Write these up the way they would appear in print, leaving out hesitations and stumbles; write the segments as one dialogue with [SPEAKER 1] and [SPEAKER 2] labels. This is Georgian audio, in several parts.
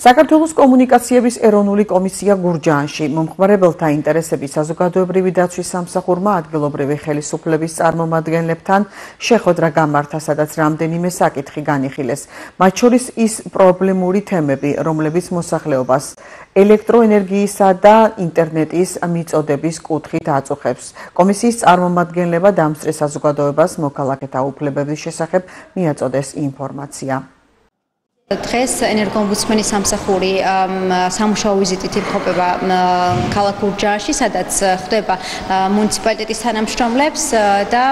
[SPEAKER 1] საქართველოს კომუნიკაციების ეროვნული კომისია გურჯაანში მომხმარებელთა ინტერესების საზოგადოებრივი დაცვის სამსახურმა ადგილობრივი ხელისუფლების წარმომადგენლებთან შეხვედრა გამართა, სადაც რამდენიმე საკითხი განიხილეს. მათ შორის ის პრობლემური თემები, რომლებიც მოსახლეობას ელექტროენერგიისა და ინტერნეტის მიწოდების კუთხით აწუხებს. კომისიის წარმომადგენლებმა დამსწრე საზოგადოებას მოქალაქეთა უფლებების შესახებ მიაწოდეს ინფორმაცია.
[SPEAKER 2] დღეს ენერგოომბუდსმენის სამსახური სამუშაო ვიზიტით იმყოფება ქალაქ გურჯაანში, სადაც ხვდება მუნიციპალიტეტის თანამშრომლებს და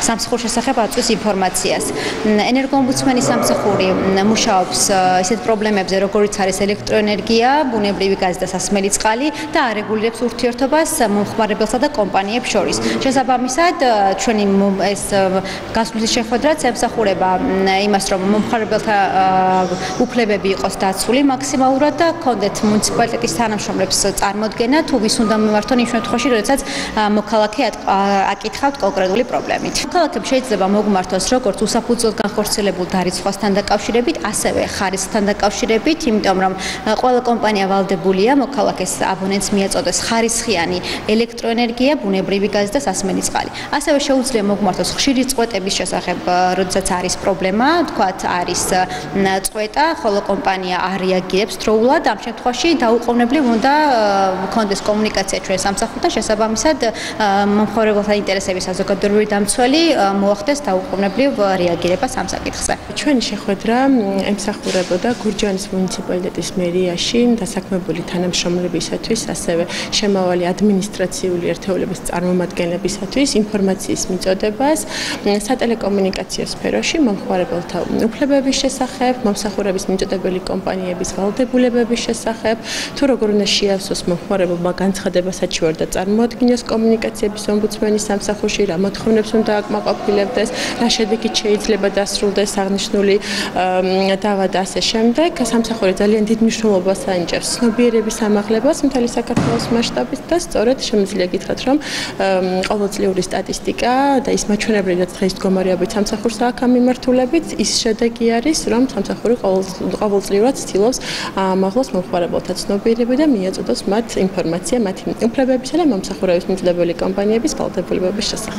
[SPEAKER 2] სამსახურის შესახებ აწვის ინფორმაციას. ენერგოომბუდსმენის სამსახური მუშაობს ისეთ პრობლემებზე, როგორიც არის ელექტროენერგია, ბუნებრივი გაზი და სასმელი წყალი და არეგულირებს ურთიერთობას მომხმარებელსა და კომპანიებს შორის. შესაბამისად, ჩვენი ეს გასვლის შეხვედრაც ემსახურება იმას, რომ მომხმარებელთა უფლებები იყოს დაცული მაქსიმალურად და ჰქონდეთ მუნიციპალიტეტის თანამშრომლებს წარმოდგენა, თუ ვის უნდა მიმართონ იმ შემთხვევაში, როდესაც მოქალაქე აკითხავთ კონკრეტული პრობლემით. მოქალაქემ შეიძლება მოგმართოს როგორც უსაფუძვლოდ განხორციელებულ დარიცხვასთან დაკავშირებით, ასევე ხარისხთან დაკავშირებით, იმიტომ რომ ყველა კომპანია ვალდებულია მოქალაქეს აბონენტს მიაწოდეს ხარისხიანი ელექტროენერგია, ბუნებრივი გაზი და სასმელი წყალი. ასევე შეუძლია მოგმართოს ხშირი წყვეტების შესახებ, როდესაც არის პრობლემა, თქვათ არის წყვეტა, ხოლო კომპანია არ რეაგირებს დროულად, ამ შემთხვევაში დაუყოვნებლივ უნდა გქონდეს კომუნიკაცია ჩვენ სამსახურთან, შესაბამისად მომხმარებელთა ინტერესების საზოგადოებრივი დამცველი მოახდეს დაუყოვნებლივ რეაგირებას ამ საკითხზე.
[SPEAKER 3] ჩვენი შეხვედრა ემსახურებოდა გურჯაანის მუნიციპალიტეტის მერიაში დასაქმებული თანამშრომლებისათვის, ასევე შემავალი ადმინისტრაციული ერთეულების წარმომადგენლებისათვის ინფორმაციის მიწოდებას სატელეკომუნიკაციო სფეროში მომხმარებელთა უფლებების შესახებ, მომსახურების მიმწოდებელი კომპანიების ვალდებულებების შესახებ, თუ როგორ უნდა შეავსოს მომხმარებელმა განცხადება საჩივარ და წარმოადგინოს კომუნიკაციების ომბუდსმენის სამსახურში, რა მოთხოვნებს უნდა აკმაყოფილებდეს, რა შედეგით შეიძლება დასრულდეს აღნიშნული დავა და ასე შემდეგ. სამსახური ძალიან დიდ მნიშვნელობას ანიჭებს ცნობიერების ამაღლებას მთელი საქართველოს მასშტაბით და სწორედ შემიძლია გითხრათ, რომ ყოველწლიური სტატისტიკა და ის მაჩვენებლები, რაც დღეს მდგომარეობით სამსახურს აქვს ამ მიმართულებით, ის შედეგი არის, რომ სამსახური ყოველწლიურად ცდილობს ამაღლოს მომხმარებელთა ცნობიერება და მიაწოდოს მათ ინფორმაცია მათი უფლებებისა და მომსახურების მიმწოდებელი კომპანიების ვალდებულებების შესახებ.